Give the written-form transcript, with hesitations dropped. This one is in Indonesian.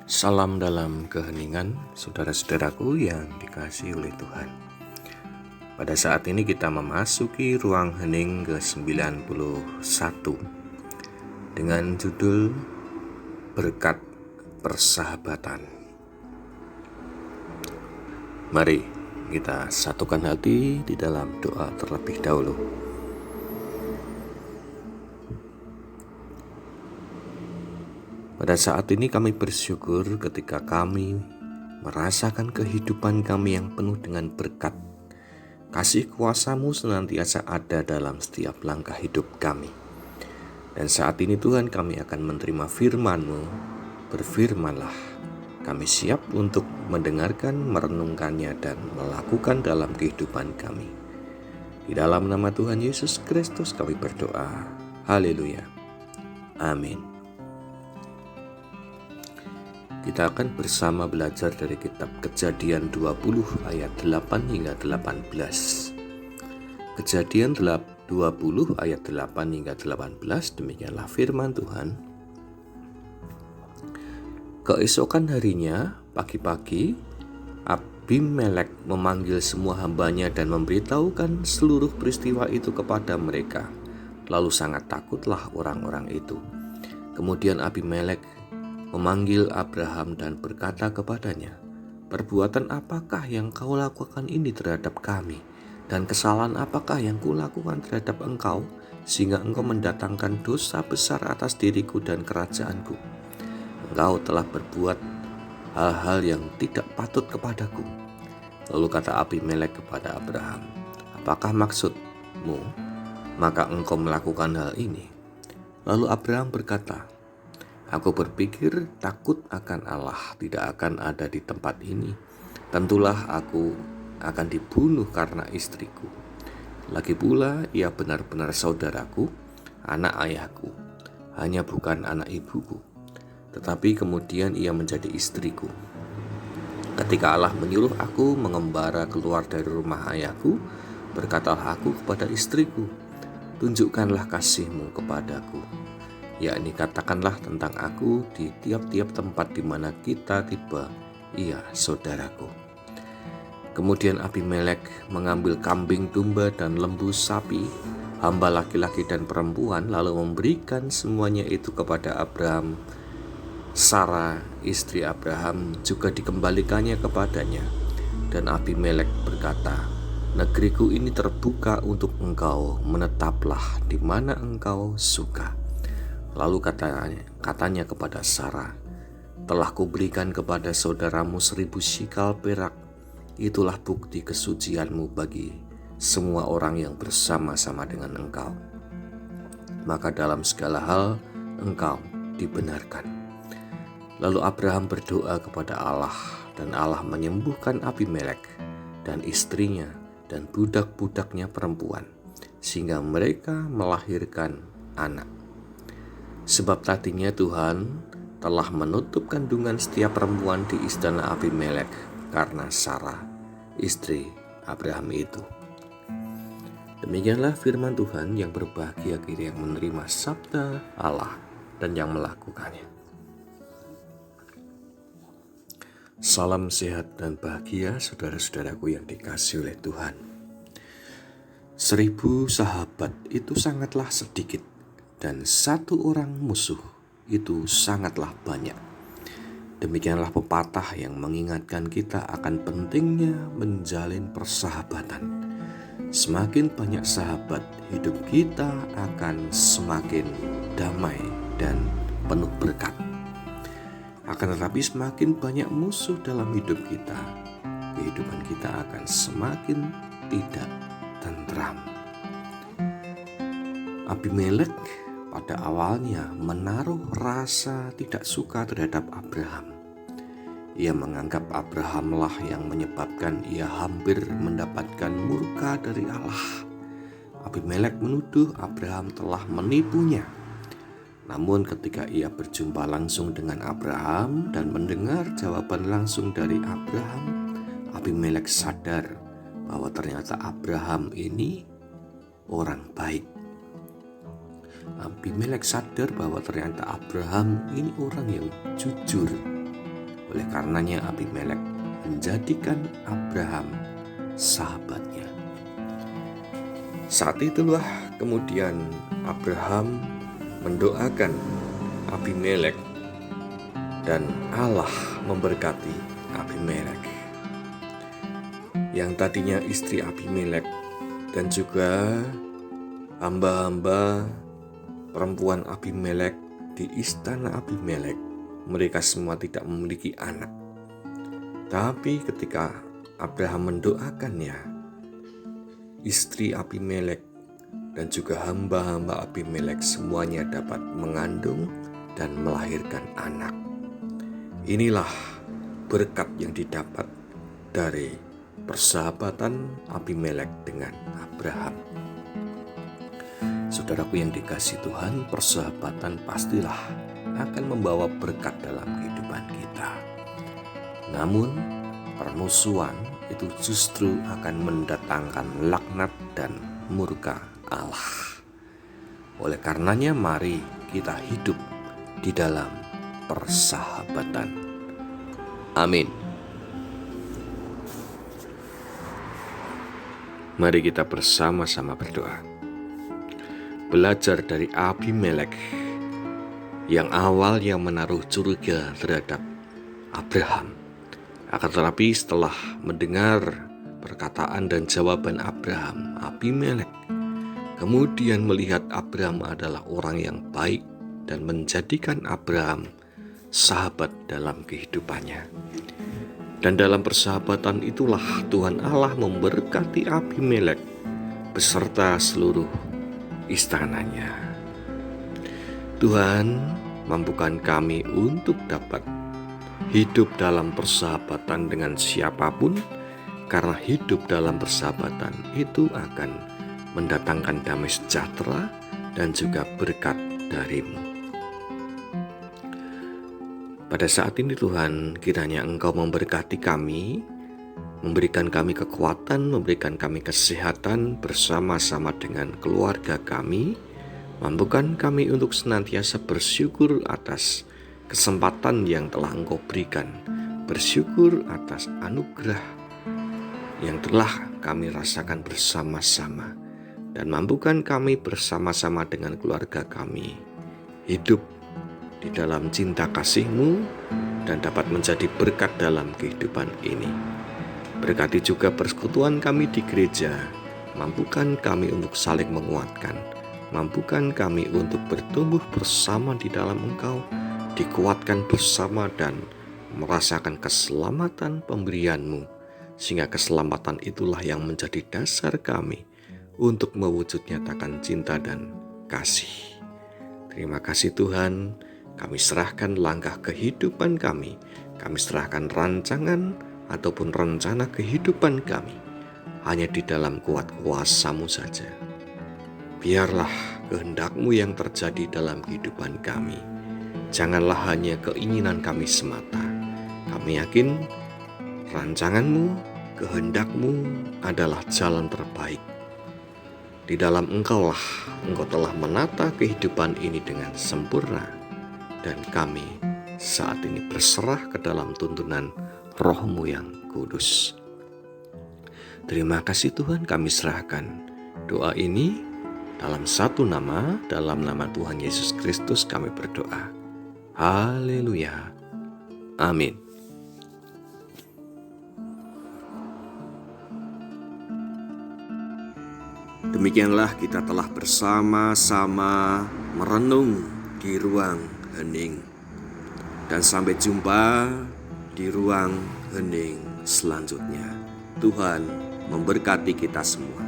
Salam dalam keheningan, saudara-saudaraku yang dikasihi oleh Tuhan. Pada saat ini kita memasuki ruang hening ke-91 dengan judul Berkat Persahabatan. Mari kita satukan hati di dalam doa terlebih dahulu. Pada saat ini kami bersyukur ketika kami merasakan kehidupan kami yang penuh dengan berkat. Kasih kuasa-Mu senantiasa ada dalam setiap langkah hidup kami. Dan saat ini Tuhan, kami akan menerima firman-Mu. Berfirmanlah, kami siap untuk mendengarkan, merenungkannya, dan melakukan dalam kehidupan kami. Di dalam nama Tuhan Yesus Kristus kami berdoa. Haleluya. Amin. Kita akan bersama belajar dari kitab Kejadian 20 ayat 8 hingga 18. Kejadian 20 ayat 8 hingga 18, demikianlah firman Tuhan. Keesokan harinya, pagi-pagi, Abimelek memanggil semua hambanya dan memberitahukan seluruh peristiwa itu kepada mereka. Lalu sangat takutlah orang-orang itu. Kemudian Abimelek memanggil Abraham dan berkata kepadanya, "Perbuatan apakah yang kau lakukan ini terhadap kami? Dan kesalahan apakah yang kulakukan terhadap engkau, sehingga engkau mendatangkan dosa besar atas diriku dan kerajaanku? Engkau telah berbuat hal-hal yang tidak patut kepadaku." Lalu kata Abimelek kepada Abraham, "Apakah maksudmu, maka engkau melakukan hal ini?" Lalu Abraham berkata, "Aku berpikir takut akan Allah tidak akan ada di tempat ini. Tentulah aku akan dibunuh karena istriku. Lagi pula ia benar-benar saudaraku, anak ayahku, hanya bukan anak ibuku. Tetapi kemudian ia menjadi istriku. Ketika Allah menyuruh aku mengembara keluar dari rumah ayahku, berkatalah aku kepada istriku, 'Tunjukkanlah kasih-Mu kepadaku, yakni katakanlah tentang aku di tiap-tiap tempat di mana kita tiba, ia saudaraku.' Kemudian Abimelek mengambil kambing domba dan lembu sapi, hamba laki-laki dan perempuan, lalu memberikan semuanya itu kepada Abraham. Sarah, istri Abraham, juga dikembalikannya kepadanya. Dan Abimelek berkata, 'Negeriku ini terbuka untuk engkau, menetaplah di mana engkau suka.' Lalu katanya kepada Sarah, 'Telah kuberikan kepada saudaramu 1000 shikal perak. Itulah bukti kesucianmu bagi semua orang yang bersama-sama dengan engkau. Maka dalam segala hal engkau dibenarkan.' Lalu Abraham berdoa kepada Allah, dan Allah menyembuhkan Abimelek dan istrinya dan budak-budaknya perempuan, sehingga mereka melahirkan anak. Sebab tadinya Tuhan telah menutup kandungan setiap perempuan di istana Abimelek karena Sarah, istri Abraham itu." Demikianlah firman Tuhan. Yang berbahagia kita yang menerima sabda Allah dan yang melakukannya. Salam sehat dan bahagia saudara-saudaraku yang dikasihi oleh Tuhan. 1000 sahabat itu sangatlah sedikit, dan 1 orang musuh itu sangatlah banyak. Demikianlah pepatah yang mengingatkan kita akan pentingnya menjalin persahabatan. Semakin banyak sahabat, hidup kita akan semakin damai dan penuh berkat. Akan tetapi semakin banyak musuh dalam hidup kita, kehidupan kita akan semakin tidak tentram. Abimelek pada awalnya menaruh rasa tidak suka terhadap Abraham. Ia menganggap Abrahamlah yang menyebabkan ia hampir mendapatkan murka dari Allah. Abimelek menuduh Abraham telah menipunya. Namun ketika ia berjumpa langsung dengan Abraham dan mendengar jawaban langsung dari Abraham, Abimelek sadar bahwa ternyata Abraham ini orang baik. Abimelek sadar bahwa ternyata Abraham ini orang yang jujur, Oleh karenanya Abimelek menjadikan Abraham sahabatnya. Saat itulah kemudian Abraham mendoakan Abimelek dan Allah memberkati Abimelek. Yang tadinya istri Abimelek dan juga hamba-hamba perempuan Abimelek di istana Abimelek, mereka semua tidak memiliki anak. Tapi ketika Abraham mendoakannya, istri Abimelek dan juga hamba-hamba Abimelek semuanya dapat mengandung dan melahirkan anak. Inilah berkat yang didapat dari persahabatan Abimelek dengan Abraham. Saudaraku yang dikasihi Tuhan, persahabatan pastilah akan membawa berkat dalam kehidupan kita. Namun, permusuhan itu justru akan mendatangkan laknat dan murka Allah. Oleh karenanya, mari kita hidup di dalam persahabatan. Amin. Mari kita bersama-sama berdoa. Belajar dari Abimelek yang awalnya menaruh curiga terhadap Abraham. Akan tetapi setelah mendengar perkataan dan jawaban Abraham, Abimelek kemudian melihat Abraham adalah orang yang baik dan menjadikan Abraham sahabat dalam kehidupannya. Dan dalam persahabatan itulah Tuhan Allah memberkati Abimelek beserta seluruh istananya. Tuhan, mampukan kami untuk dapat hidup dalam persahabatan dengan siapapun, karena hidup dalam persahabatan itu akan mendatangkan damai sejahtera dan juga berkat dari-Mu. Pada saat ini Tuhan, kiranya Engkau memberkati kami, memberikan kami kekuatan, memberikan kami kesehatan bersama-sama dengan keluarga kami. Mampukan kami untuk senantiasa bersyukur atas kesempatan yang telah Engkau berikan, bersyukur atas anugerah yang telah kami rasakan bersama-sama, dan mampukan kami bersama-sama dengan keluarga kami hidup di dalam cinta kasih-Mu dan dapat menjadi berkat dalam kehidupan ini. Berkati juga persekutuan kami di gereja, mampukan kami untuk saling menguatkan, mampukan kami untuk bertumbuh bersama di dalam Engkau, dikuatkan bersama dan merasakan keselamatan pemberian-Mu, sehingga keselamatan itulah yang menjadi dasar kami untuk mewujud nyatakan cinta dan kasih. Terima kasih Tuhan, kami serahkan langkah kehidupan kami serahkan rancangan ataupun rencana kehidupan kami hanya di dalam kuat kuasa-Mu saja. Biarlah kehendak-Mu yang terjadi dalam kehidupan kami. Janganlah hanya keinginan kami semata. Kami yakin rancangan-Mu, kehendak-Mu adalah jalan terbaik. Di dalam Engkau telah menata kehidupan ini dengan sempurna, dan kami saat ini berserah ke dalam tuntunan Roh-Mu yang kudus. Terima kasih Tuhan, kami serahkan doa ini dalam satu nama, dalam nama Tuhan Yesus Kristus kami berdoa. Haleluya. Amin. Demikianlah kita telah bersama-sama merenung di ruang hening. Dan sampai jumpa di ruang hening selanjutnya. Tuhan memberkati kita semua.